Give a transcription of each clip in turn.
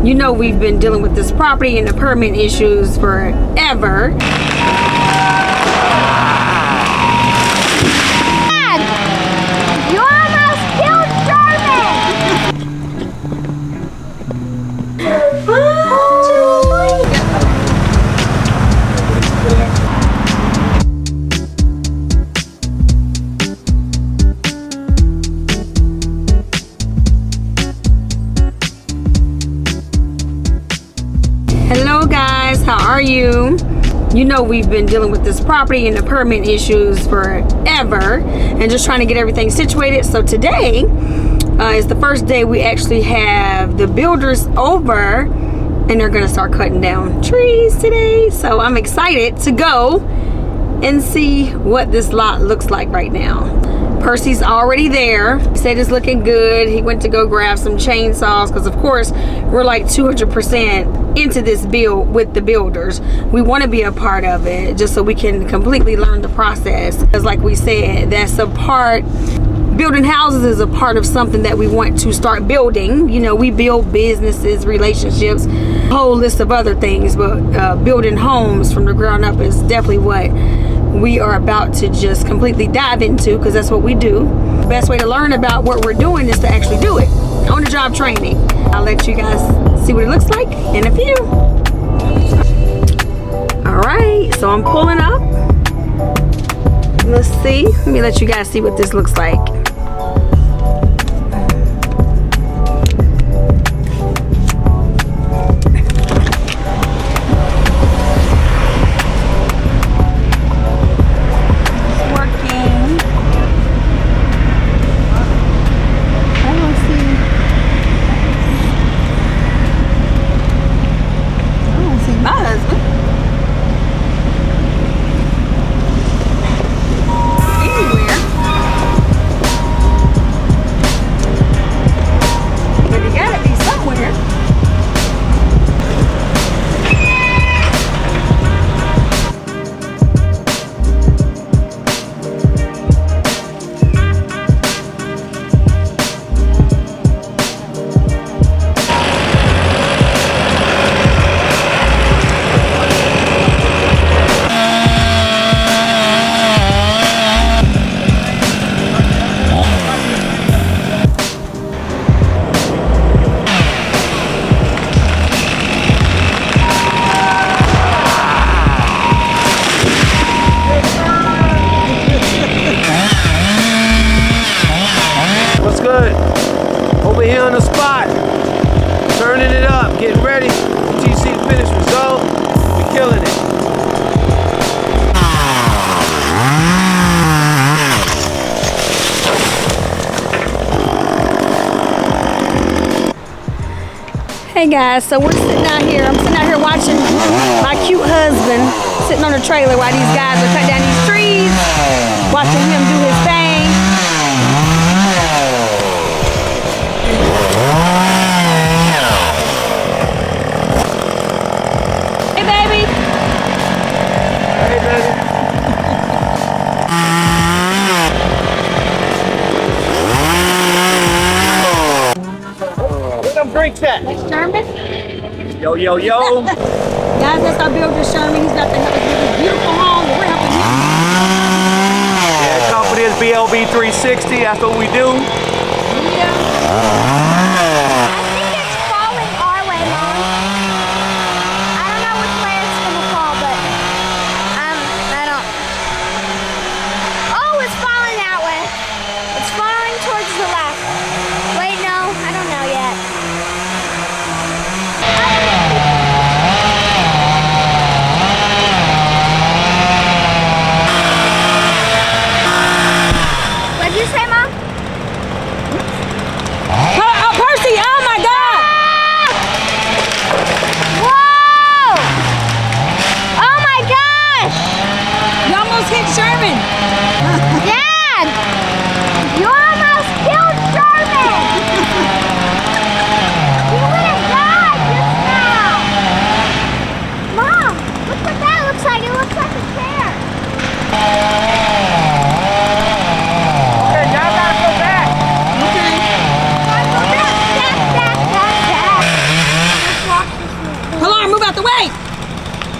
You know we've been dealing with this property and the permit issues forever. You almost killed Sherman! Hello guys, how are you? You know we've been dealing with this property and the permit issues forever and just trying to get everything situated. So today is the first day we actually have the builders over and they're gonna start cutting down trees today. So I'm excited to go and see what this lot looks like right now. Percy's already there. He said it's looking good. He went to go grab some chainsaws because of course we're like 200% into this build with the builders. We want to be a part of it just so we can completely learn the process. Because like we said, that's a part, building houses is a part of something that we want to start building. You know, we build businesses, relationships, a whole list of other things, but building homes from the ground up is definitely what we are about to just completely dive into, because that's what we do. The best way to learn about what we're doing is to actually do it. On the job training. I'll let you guys see what it looks like in a few. Alright, so I'm pulling up. Let's see. Let me let you guys see what this looks like. Hey guys, so we're sitting out here. I'm sitting out here watching my cute husband sitting on a trailer while these guys are cutting down these trees, watching him do his thing. Hey baby. Hey baby. Where them drinks at? That's Sherman. Yo, yo, yo. Guys, that's our builder Sherman. He's about to help us build this beautiful home. We're helping him. Yeah, company is BLB 360. That's what we do. Yeah.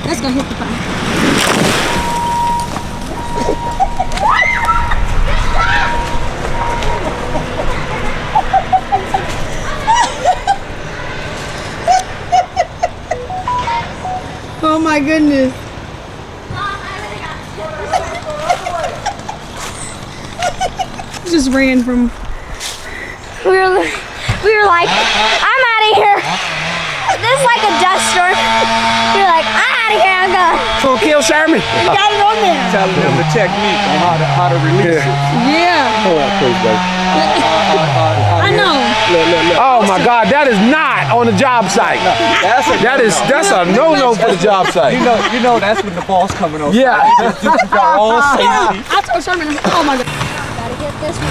Let's go hit the phone. Oh my goodness. Just ran from. We were like, I'm out of here. This is like a dust storm. We were like, I'm out of here. I'm going. Gonna kill Sherman? You got it on there. Telling them the technique on how to release it. Yeah. Hold on, please, baby. I know. Oh my God, that is not on the job site. That's a no-no for the job site. You know that's when the ball's coming on. Yeah. You got all safety. I told Sherman, oh my God. Gotta get this one.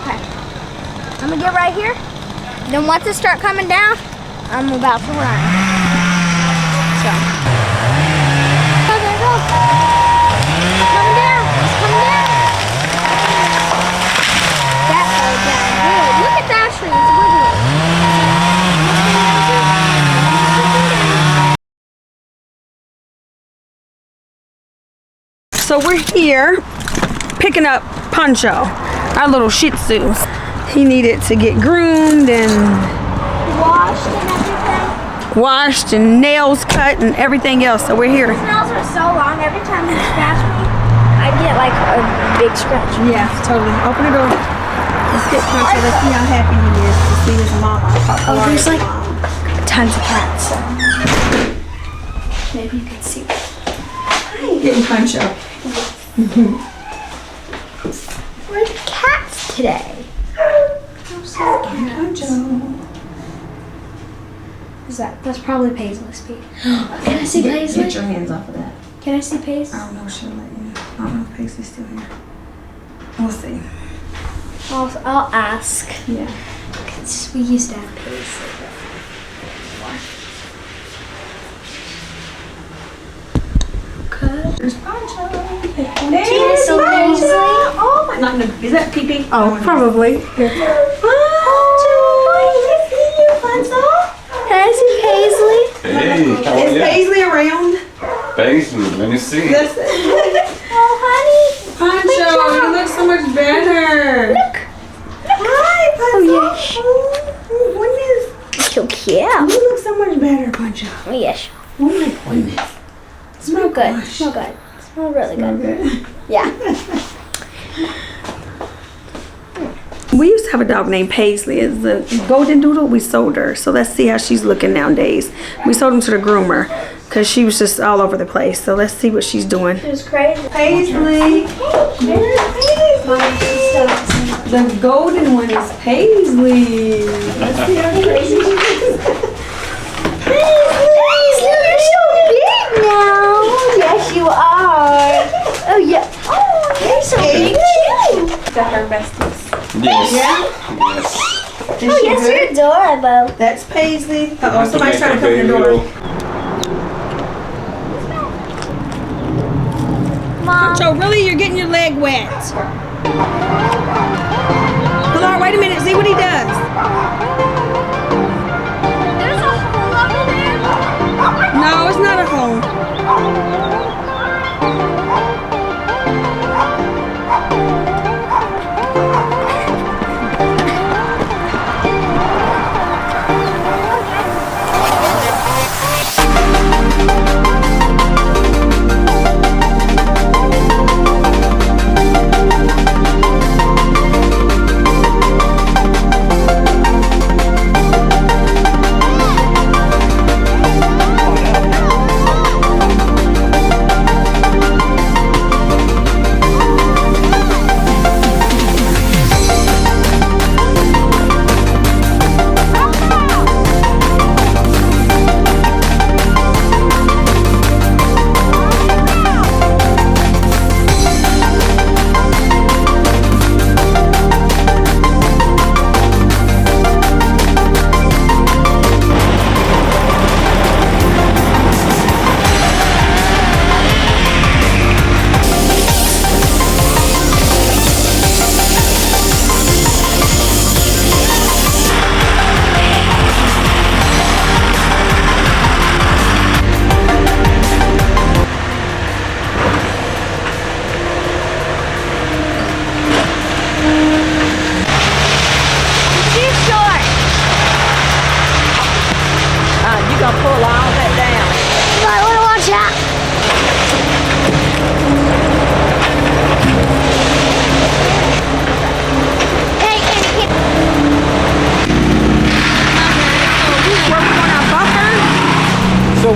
Okay. I'm gonna get right here. Then once it start coming down, I'm about to run. So. Oh, there it goes. It's coming down. It's coming down. That fell down good. Look at that tree. It's wiggling. So we're here picking up Poncho, our little Shih Tzu. He needed to get groomed and Washed and everything. washed and nails cut and everything else. So we're here. His nails are so long. Every time he scratched me, I get like a big scratch. Yeah, totally. Open the door. Let's get Poncho. Let's see how happy he is to see his mama. Oh, there's like tons of cats. Maybe you can see. Getting Poncho. Where's the cats today? Poncho. Is that's probably Paisley's feet. Can I see Paisley? Get your hands off of that. Can I see Paisley? I don't know if she'll let you. I don't know if Paisley's still here. We'll see. I'll ask. Yeah. 'Cause we used to have Paisley. There's Poncho. There's Paisley. Oh my! Not, is that Pee-Pee? Oh, probably. Can I see Paisley? Hey, how are Is you? Paisley around? Paisley, let me see. Listen. Oh, honey. Poncho, you look so much better. Look. Hi, Poncho. Oh, yes. Oh, goodness. So cute. You look so much better, Poncho. Oh, yes. Oh my goodness. Smell good. Smell good. Smell really good. Okay. Yeah. We used to have a dog named Paisley. It's a golden doodle. We sold her. So let's see how she's looking nowadays. We sold him to the groomer because she was just all over the place. So let's see what she's doing. It was crazy. Paisley. The golden one is Paisley. Let's see how crazy she is. Paisley, you're so big now. Yes, you are. Oh, yeah. Oh, you're so big too. Is that her besties? Yes. Yeah? Yes. Is Oh, she yes, good? you're adorable. That's Paisley. Uh-oh, Have to somebody's make trying to a come in the door. video. Mom. So really, you're getting your leg wet. Hold on, wait a minute. See what he does. There's a hole over there. No, it's not a hole.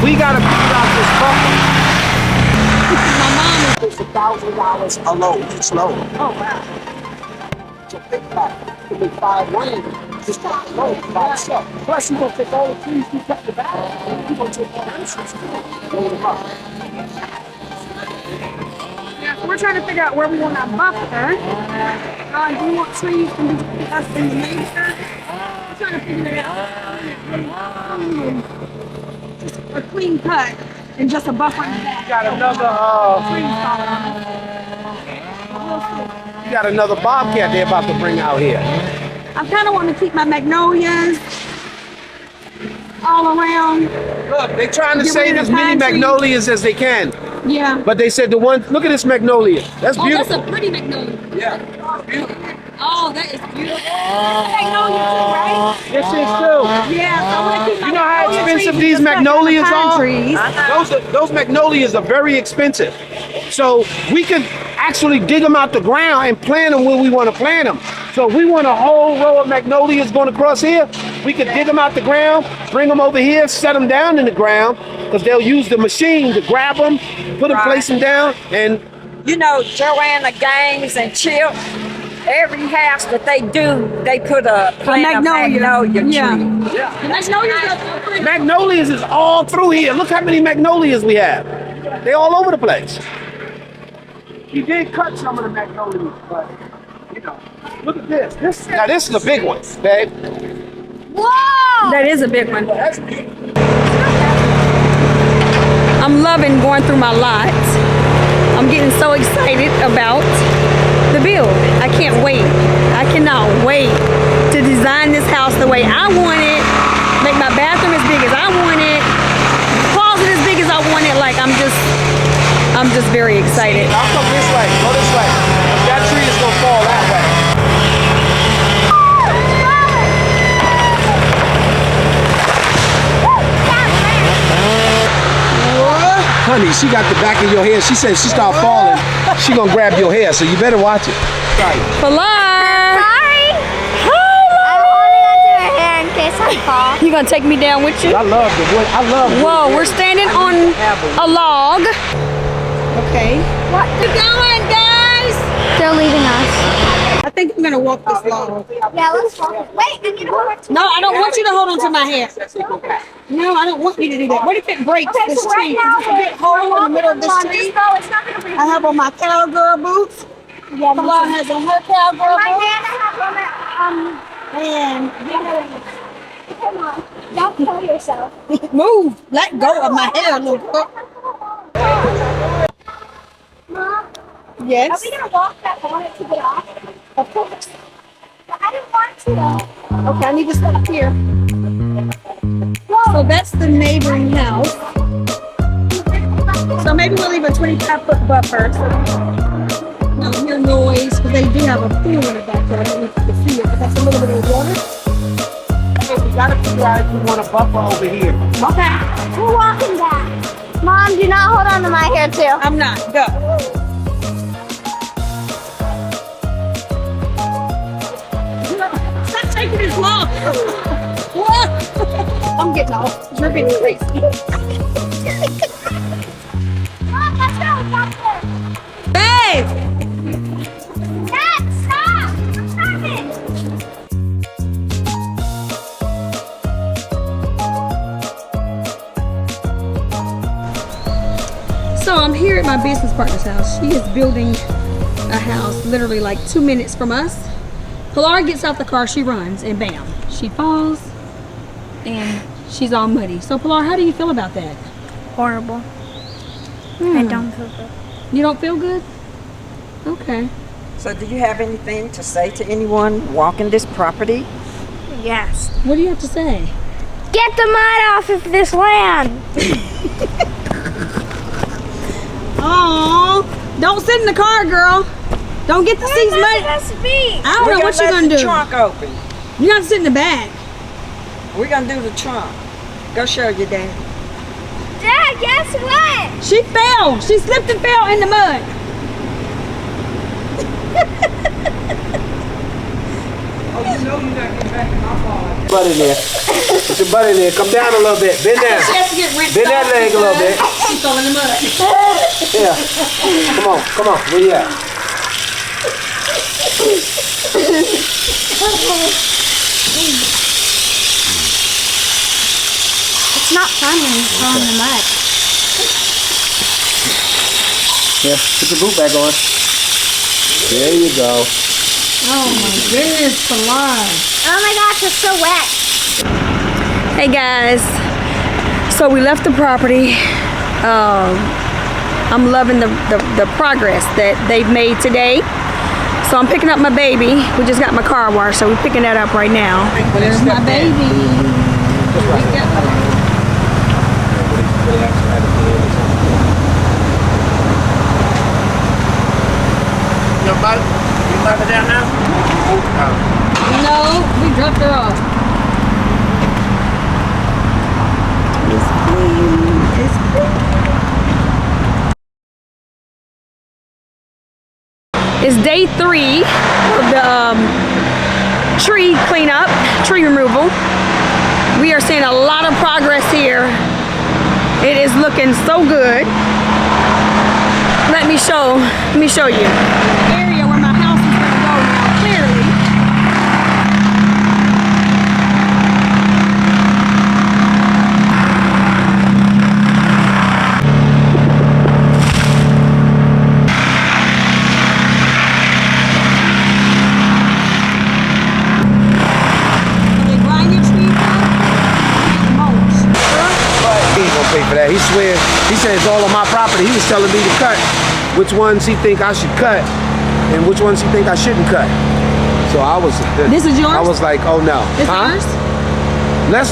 we gotta figure out this buffer. My mom is. It's $1,000 a load, each load. Oh wow. So think about it. It could be $5,000 just to load by itself. Plus, you gonna take all the trees you cut in the back, and you gonna take all the trees and load them up. Yeah, so we're trying to figure out where we want our buffer. Do we want trees in between us and the neighbor? We're trying to figure it out. Just a clean cut and just a buffer in the back. You got another, Trees falling on it. you got another bobcat they're about to bring out here. I kind of want to keep my magnolias all around. Look, they trying to Get save rid of as the many pine trees. magnolias as they can. Yeah. But they said the one, look at this magnolia. That's Oh, beautiful. that's a pretty magnolia. Yeah, beautiful. Oh, that is beautiful. That's a magnolia too, right? This is too. Yeah, so I'm gonna keep my You know how magnolia expensive trees these just like the magnolias pine are? trees. Those magnolias are very expensive. So we can actually dig them out the ground and plant them where we want to plant them. So if we want a whole row of magnolias going across here, we could dig them out the ground, bring them over here, set them down in the ground, because they'll use the machine to grab them, put them, place them down, and You know, Joanna Gaines and Chip, every house that they do, they put a plant of magnolia tree. Yeah. The magnolias are pretty. magnolias is all through here. Look how many magnolias we have. They're all over the place. We did cut some of the magnolias, but you know, look at this. Now this is a big one, babe. Whoa! That is a big one. That's big. I'm loving going through my lot. I'm getting so excited about the build. I can't wait. I cannot wait to design this house the way I want it, make my bathroom as big as I want it, closet as big as I want it. Like I'm just very excited. I'll come this way. Go this way. That tree is gonna fall that way. Honey, she got the back of your hair. She said she start falling, she gonna grab your hair, so you better watch it. Right. Pilar! Sorry. I'm holding onto her hair in case I fall. You gonna take me down with you? I love the wood. I love wood. Whoa, we're standing on a log. Okay. What? We're going, guys! They're leaving us. I think I'm gonna walk this log. Yeah, let's walk it. Wait, I need to hold it. No, I don't want you to hold on to my hair. No, I don't want you to do that. What if it breaks Okay, this so right tree? now, Is this a big hole in the middle of this tree? Just go. It's not gonna break. I have on my cowgirl boots. Yeah, Pilar has on her cowgirl my boots. hand, I have on it. And Come on. Don't kill yourself. move. Let go of my hair, little girl. Mom, are Yes. we gonna walk that bonnet to get off? Of course. But I didn't want to though. Okay, I need to stop here. So that's the neighboring house. So maybe we'll leave a 25-foot buffer. So no hear noise, because they do have a pool in the backyard. I don't know if you can see it, but that's a little bit of water. Hey, we gotta figure out if we want a buffer over here. Okay. We're walking back. Mom, do not hold on to my hair too. I'm not. Go. Stop taking this long. What? I'm getting off. You're getting crazy. Mom, let's go. Stop there. Babe! Dad, stop. Stop it. So I'm here at my business partner's house. She is building a house literally like 2 minutes from us. Pilar gets out the car, she runs, and bam, she falls, and she's all muddy. So Pilar, how do you feel about that? Horrible. I don't feel good. You don't feel good? Okay. So do you have anything to say to anyone walking this property? Yes. What do you have to say? Get the mud off of this land. Oh, don't sit in the car, girl. Don't get the seats muddy. I don't know what you're gonna the do. trunk open. You gotta sit in the back. We're gonna do the trunk. Go show your dad. Dad, guess what? She fell. She slipped and fell in the mud. Oh, you Butt in there. Put your butt in there. Come down a little bit. Bend down. Bend that leg a little bit. She's throwing the mud. Yeah. Come on. Where you at? It's not fun when you're throwing the mud. Yeah, put your boot back on. There you go. Oh my goodness, Salon. Oh my gosh, it's so wet. Hey guys, so we left the property. I'm loving the progress that they've made today. So I'm picking up my baby. We just got my car washed, so we're picking that up right now. There's my baby. You knock it down now? No, we dropped her off. It's day 3 of the tree cleanup, tree removal. We are seeing a lot of progress here. It is looking so good. Let me show you. The area where my house is gonna go now, clearly. They grind your trees up, mulch. He ain't gonna pay for that. He swears. He said it's all on my property. He was telling me to cut which ones he think I should cut and which ones he think I shouldn't cut. So I was. This is yours? I was like, oh no. This yours? Let's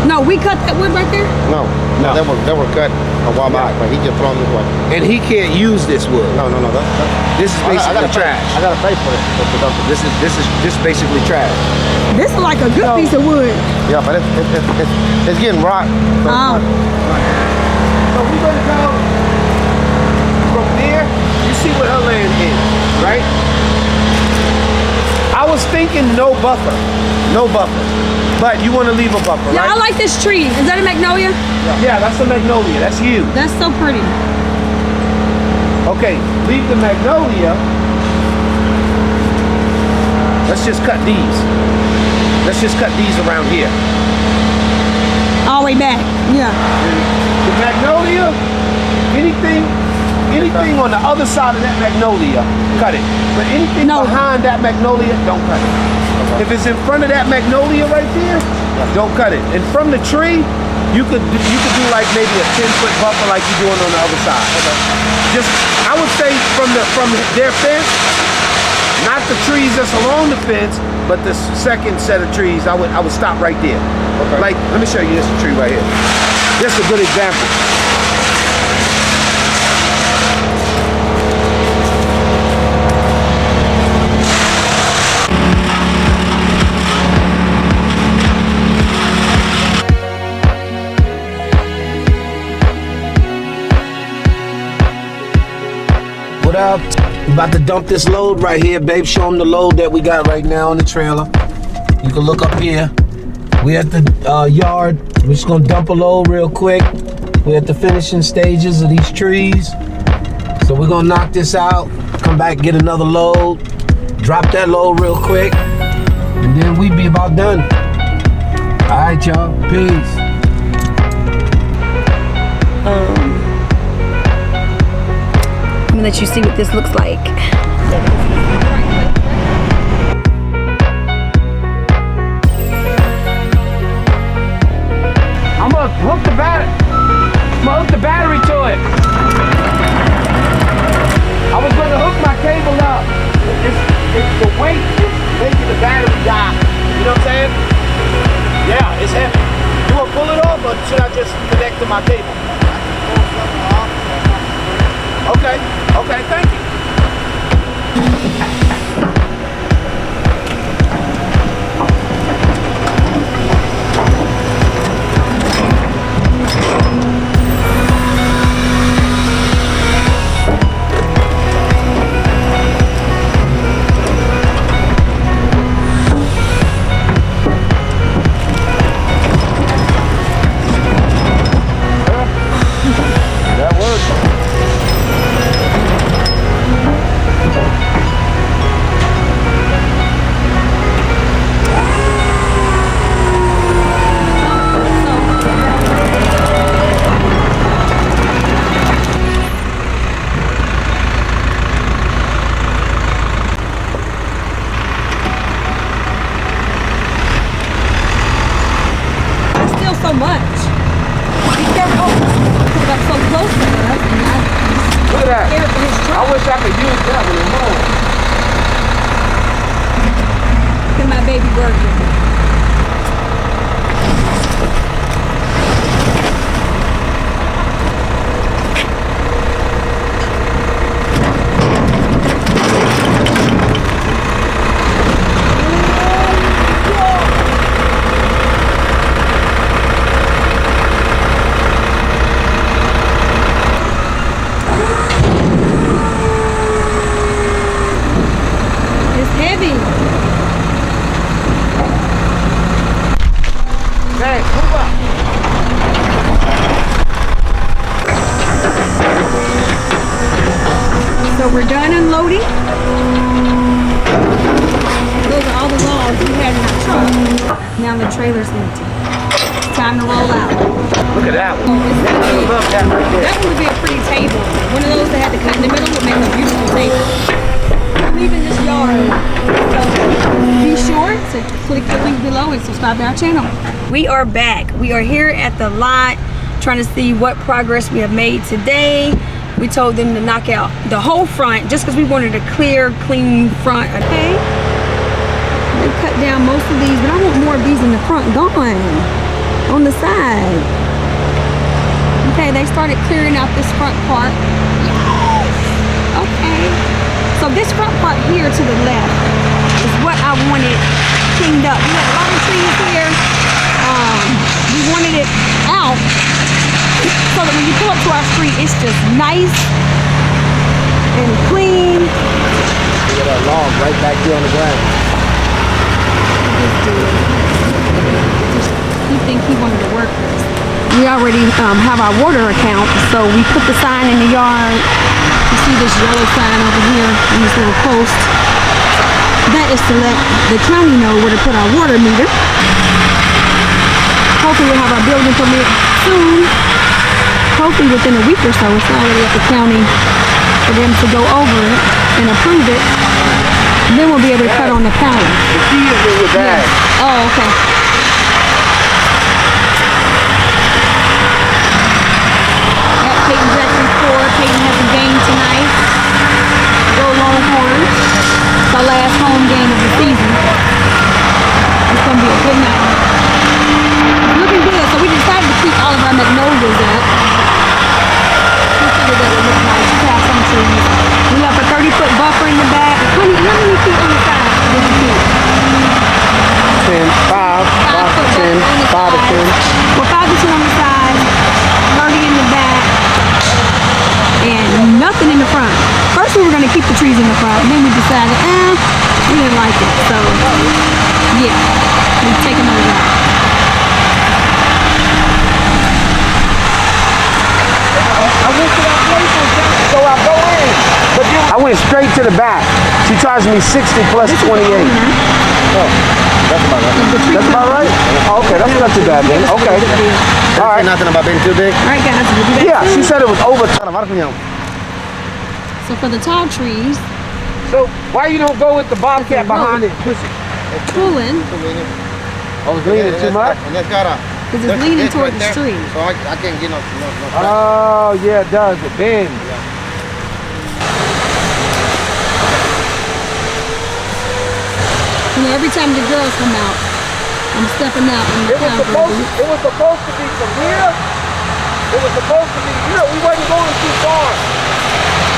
No, we cut that wood right there. No, they were cut a while back, but he just thrown this way. and he can't use this wood. No, that's This is I basically gotta trash. I gotta pay for it. This is basically trash. This is like a good piece of wood. Yeah, but it's getting rot. So Oh. So we're gonna go from there. You see what her land is, right? I was thinking no buffer, but you want to leave a buffer, Yeah, right? I like this tree. Is that a magnolia? Yeah, that's a magnolia. That's you. That's so pretty. Okay, leave the magnolia. Let's just cut these. Let's just cut these around here. All the way back. Yeah. The magnolia, anything on the other side of that magnolia, cut it. But anything No. behind that magnolia, don't cut it. If it's in front of that magnolia right there, don't cut it. And from the tree, you could do like maybe a 10-foot buffer like you're doing on the other side. Just, I would say from their fence, not the trees that's along the fence, but the second set of trees, I would stop right there. Okay. Like, let me show you this tree right here. This is a good example. What up? We about to dump this load right here, babe. Show them the load that we got right now on the trailer. You can look up here. We at the yard. We're just gonna dump a load real quick. We're at the finishing stages of these trees. So we're gonna knock this out, come back, get another load, drop that load real quick, and then we be about done. All right, y'all. Peace. I'm gonna let you see what this looks like. I'm gonna hook the battery to it. I was gonna hook my cable up. It's the weight is making the battery die. You know what I'm saying? Yeah, it's heavy. You wanna pull it off, or should I just connect to my cable? Okay, thank you. Heavy. Hey, move up. So we're done unloading. Those are all the logs we had in our truck. Now the trailer's empty. It's time to roll out. Look at that Oh, one. it's big. Love that right there. That would be a pretty table. One of those that had to cut in the middle would make a beautiful table. I'm leaving this yard. So be sure to click the link below and subscribe to our channel. We are back. We are here at the lot trying to see what progress we have made today. We told them to knock out the whole front just because we wanted a clear, clean front. Okay. They cut down most of these, but I want more of these in the front gone. On the side. Okay, they started clearing out this front part. Yes! Okay. So this front part here to the left is what I wanted cleaned up. We had a lot of trees here. We wanted it out so that when you pull up to our street, it's just nice and clean. Look at that log right back there on the ground. This dude. He think he wanted to work with us. We already have our water account, so we put the sign in the yard. You see this yellow sign over here on this little post. That is to let the county know where to put our water meter. Hopefully we'll have our building permit soon. Hopefully within a week or so. It's already at the county for them to go over it and approve it. And then we'll be able to cut on the county. The key is in your bag. Oh, okay. At Peyton Jackson's score. Peyton has a game tonight. Go Longhorns. It's our last home game of the season. It's going to be a good night. It's looking good, so we decided to keep all of our magnolias up. We figured that would look nice. We have some trees. We left a 30-foot buffer in the back. Honey, how many feet on the side did you keep? 10, 5, 10, 5 to 10. Well, 5 to 10 on the side, 30 in the back, and nothing in the front. First we were going to keep the trees in the front, and then we decided, we didn't like it. So, yeah, we've taken those out. I went to that place on Jackson, so I go in. But then I went straight to the back. She charged me 60 plus 28. That's about right. That's about right? Oh, okay, that's not too bad then. Okay. All right. Nothing about being too big. All right, guys, we'll be back Yeah, she soon. said it was over. So for the tall trees, So why you don't go with the bobcat behind it? Push it. pulling, Oh, it's leaning too much? And it's got a. because it's leaning toward the street. So I can't get no. Oh, yeah, it does. It bends. You know, every time the girls come out, I'm stepping out in the cowgirl boots. It was supposed to be from here. It was supposed to be here. We wasn't going too far.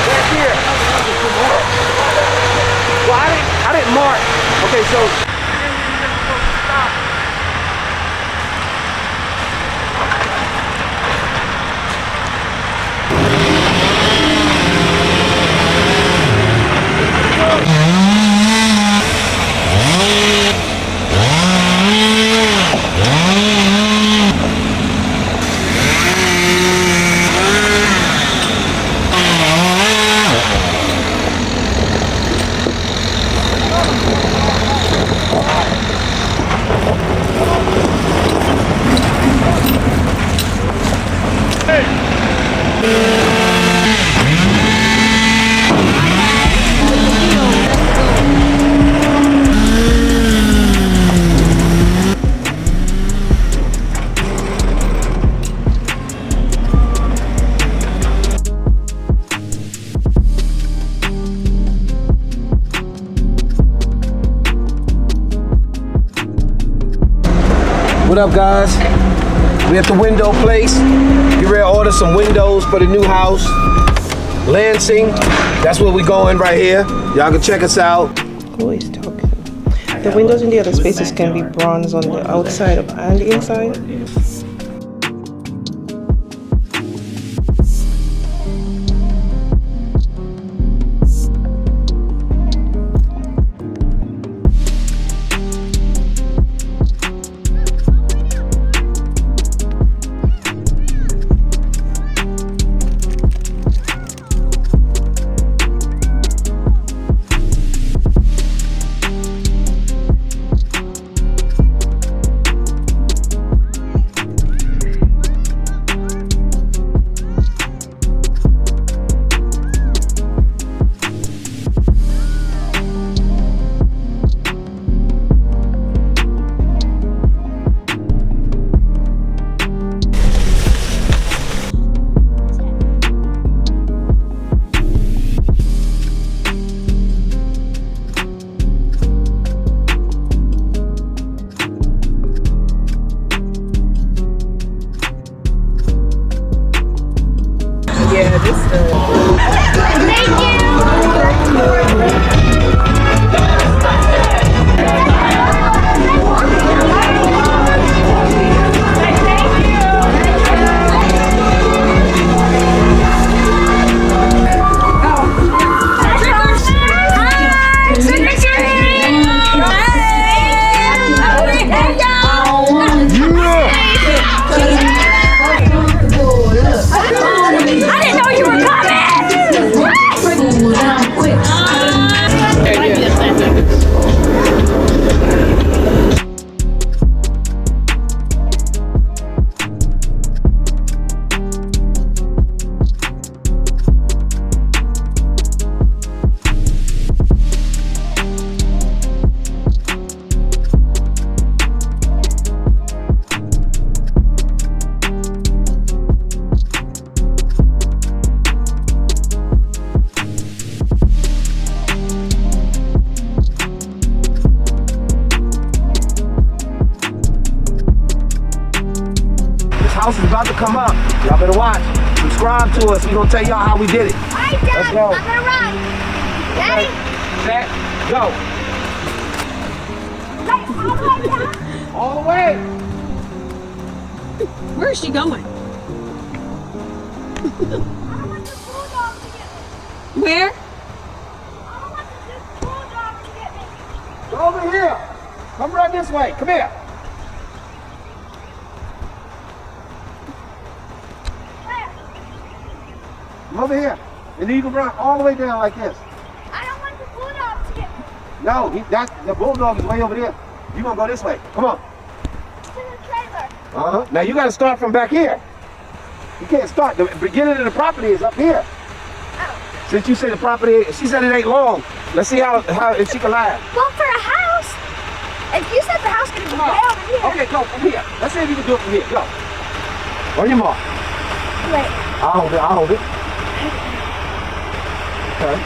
Back here. Well, I didn't mark. Okay, so. What up, guys? We at the window place. Get ready to order some windows for the new house. Lansing. That's where we going right here. Y'all can check us out. Who is talking? The windows in the other spaces can be bronze on the outside and the inside. come up. Y'all better watch. Subscribe to us. We're gonna tell y'all how we did it. All right, Dad. Let's go. I'm gonna run. Daddy. Set, go. Hey, all the way down. All the way. Where is she going? I want the bulldog to get me. Where? I want this bulldog to get me. Go over here. Come right this way. Come here. Where? Come over here. And then you can run all the way down like this. I don't want the bulldog to get me. No, the bulldog is way over there. You're gonna go this way. Come on. To the trailer. Uh-huh. Now you gotta start from back here. You can't start. The beginning of the property is up here. Since you said the property, she said it ain't long. Let's see how if she can lie. Well, for a house. If you said the house could be Come way on. over here. Okay, go from here. Let's see if you can do it from here. Go. On your mark. Wait. I'll hold it. Okay.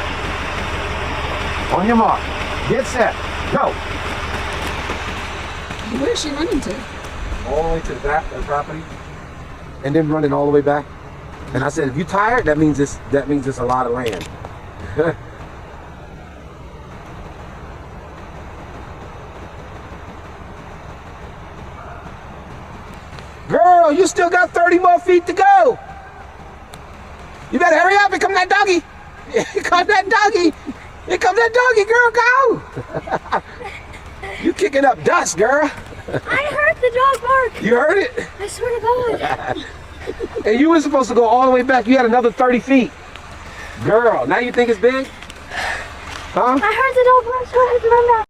On your mark. Get set. Go. Where is she running to? All the way to the back of the property. And then running all the way back. And I said, if you're tired, that means it's a lot of land. Girl, you still got 30 more feet to go. You better hurry up. Here come that doggy. Here comes that doggy. Here comes that doggy, girl. Go. You kicking up dust, girl. I heard the dog bark. You heard it? I swear to God. And you were supposed to go all the way back. You had another 30 feet. Girl, now you think it's big? Huh? I heard the dog bark, so I had to run back.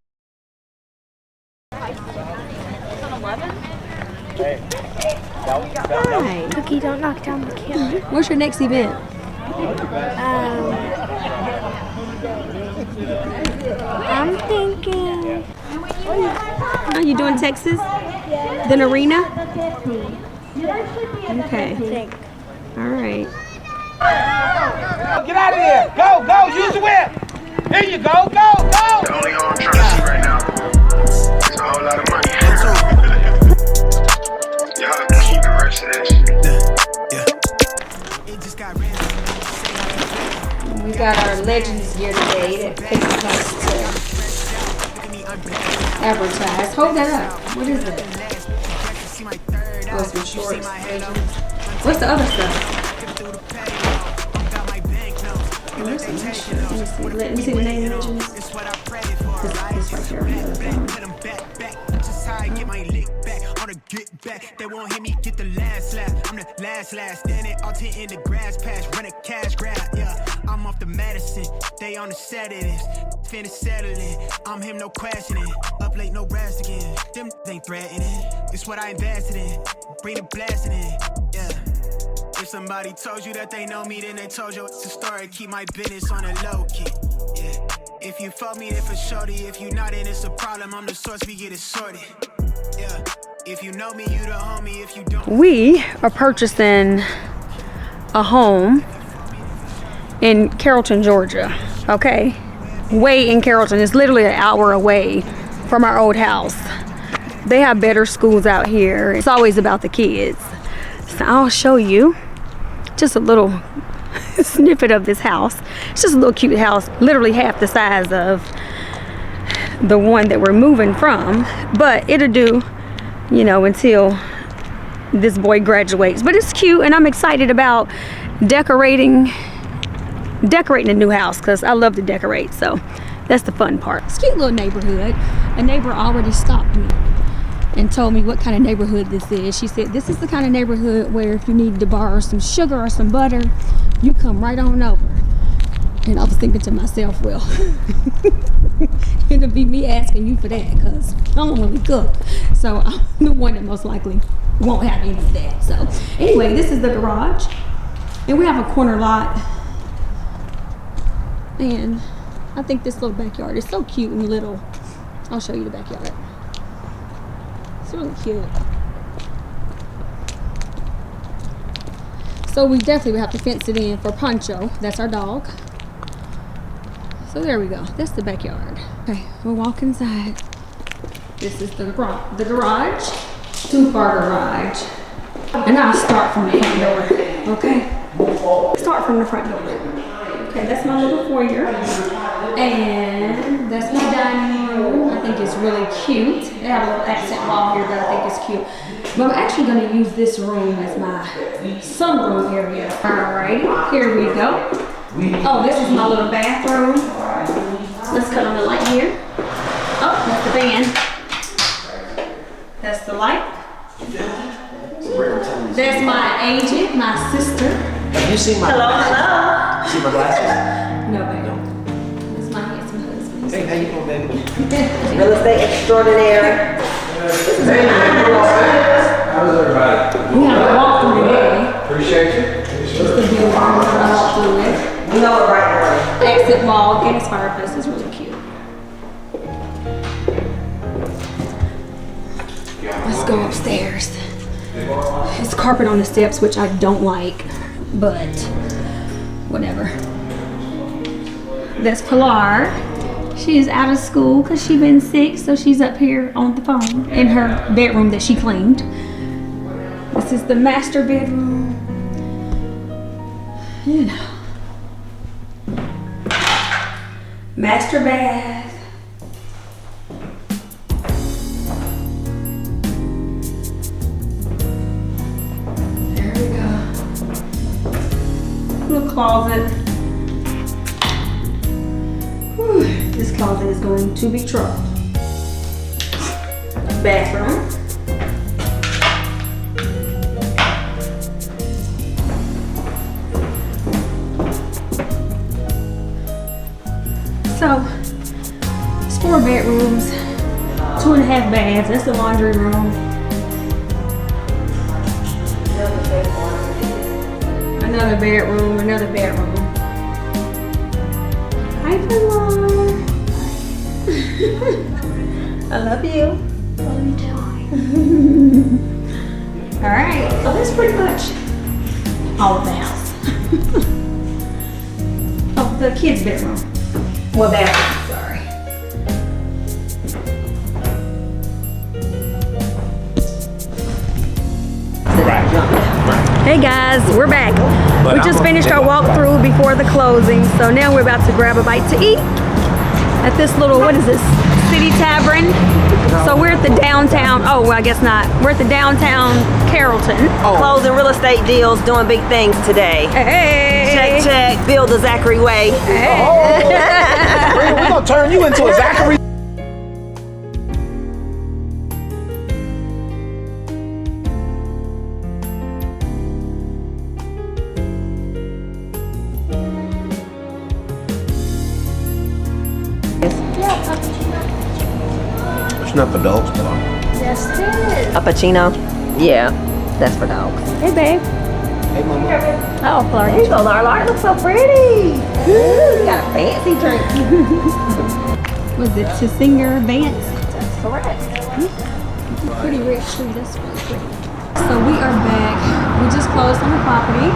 Hi. Cookie, don't knock down the camera. What's your next event? I'm thinking. Are you doing Texas? Then Arena? Okay. All right. Get out of here. Go, go. Use the whip. Here you go. Go, go. The only all I'm trying to see right now is a whole lot of money. Y'all can keep the rest of that shit. We got our Legends gear today that pays us to advertise. Hold that up. What is it? Oh, some shorts. What's the other stuff? Oh, there's some nice shit. Let me see the name Legends. It's right here on the other phone. Get back, they won't hear me get the last laugh. I'm the last, standing all tent in the grass patch, run a cash grab, yeah. I'm off the medicine, they on the sedatives, finna settling. I'm him, no questioning, up late, no rest again. Them ain't threatening, it's what I invested in, bring the blasting in, yeah. If somebody told you that they know me, then they told you it's a story. Keep my business on a low key, yeah. If you fuck me, then for shorty. If you not, then it's a problem. I'm the source, we get it sorted, yeah. If you know me, you the homie. If you don't, We are purchasing a home in Carrollton, Georgia. Okay, way in Carrollton. It's literally an hour away from our old house. They have better schools out here. It's always about the kids. So I'll show you just a little snippet of this house. It's just a little cute house, literally half the size of the one that we're moving from, but it'll do, you know, until this boy graduates. But it's cute, and I'm excited about decorating a new house because I love to decorate. So that's the fun part. It's a cute little neighborhood. A neighbor already stopped me and told me what kind of neighborhood this is. She said, this is the kind of neighborhood where if you need to borrow some sugar or some butter, you come right on over. And I was thinking to myself, well, it'll be me asking you for that because I don't really cook. So I'm the one that most likely won't have any of that. So anyway, this is the garage. And we have a corner lot. And I think this little backyard is so cute and little. I'll show you the backyard. It's really cute. So we definitely would have to fence it in for Poncho. That's our dog. So there we go. That's the backyard. Okay, we'll walk inside. This is the garage. Two-car garage. And I'll start from the front door, okay? Start from the front door. Okay, that's my little foyer. And that's my dining room. I think it's really cute. They have a little accent wall here that I think is cute. But I'm actually gonna use this room as my sunroom area. Alrighty, here we go. Oh, this is my little bathroom. Let's cut on the light here. Oh, that's the fan. That's the light. That's my agent, my sister. Have you seen my Hello. See my glasses? No, baby. That's my handsome husband. Hey, how you doing, baby? Real estate extraordinaire. How's everybody? We have a walkthrough today. Appreciate you. Just the building we're gonna walk through it. You know it right away. Exit wall, gas fireplace is really cute. Let's go upstairs. It's carpet on the steps, which I don't like, but whatever. That's Pilar. She is out of school because she's been sick, so she's up here on the phone in her bedroom that she cleaned. This is the master bedroom. You know. Master bath. There we go. Little closet. Whew, this closet is going to be trouble. Bathroom. So, it's 4 bedrooms, 2.5 baths. That's the laundry room. Another bedroom, another bedroom. Hi, Pilar. I love you. Love you too. All right, so that's pretty much all of the house. Oh, the kids' bedroom. Well, bathroom, sorry. Hey guys, we're back. We just finished our walkthrough before the closing, so now we're about to grab a bite to eat at this little, what is this, City Tavern? So we're at the downtown, oh, well, I guess not. We're at the downtown Carrollton. Closing real estate deals, doing big things today. Hey! Check, check, build the Zachary way. Hey. We're gonna turn you into a Zachary. It's not for dogs, but Yes, it is. A Pacino? Yeah, that's for dogs. Hey, babe. hey, mama. Oh, Florida. There you go, Lar. Looks so pretty. You got a fancy drink. Was it to Singer Vance? That's correct. Pretty rich too, that's really pretty. So we are back. We just closed on the property.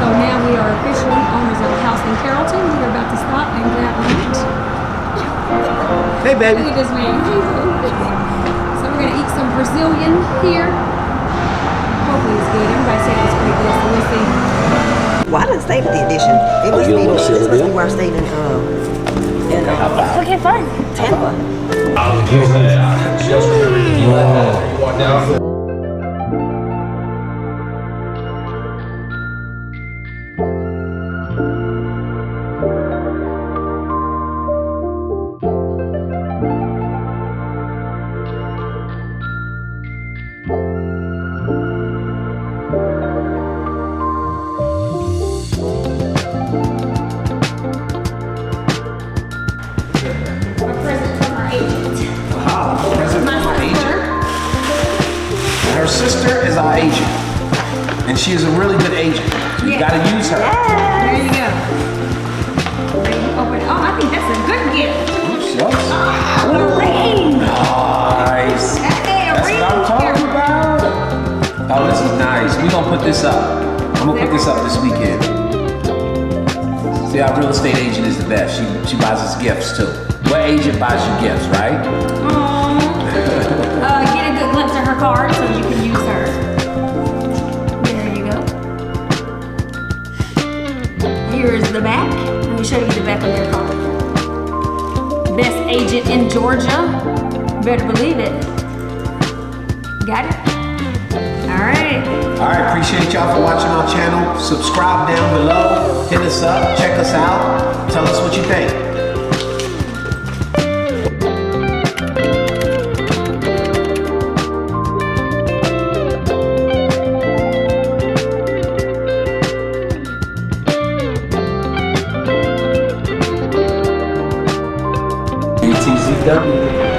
So now we are officially owners of a house in Carrollton. We are about to stop and grab lunch. Hey, baby. Look at this man. So we're gonna eat some Brazilian here. Hopefully it's good. Everybody said it's pretty good, so we'll see. Well, I didn't stay with the edition. It must be where I stayed in Okay, fine. Tampa. Her sister is our agent, and she is a really good agent. You gotta use her. There you go. Open it. Oh, I think that's a good gift. Shucks. A ring. Nice. Hey, a That's ring. what I'm talking about. Oh, this is nice. We're gonna put this up. I'm gonna put this up this weekend. See, our real estate agent is the best. She buys us gifts too. What agent buys you gifts, right? Get a good glimpse of her card so you can use her. here is the back. Let me show you the back of their car. Best agent in Georgia. Better believe it. Got it? All right. All right, appreciate y'all for watching our channel. Subscribe down below. Hit us up. Check us out. Tell us what you think. BTZW.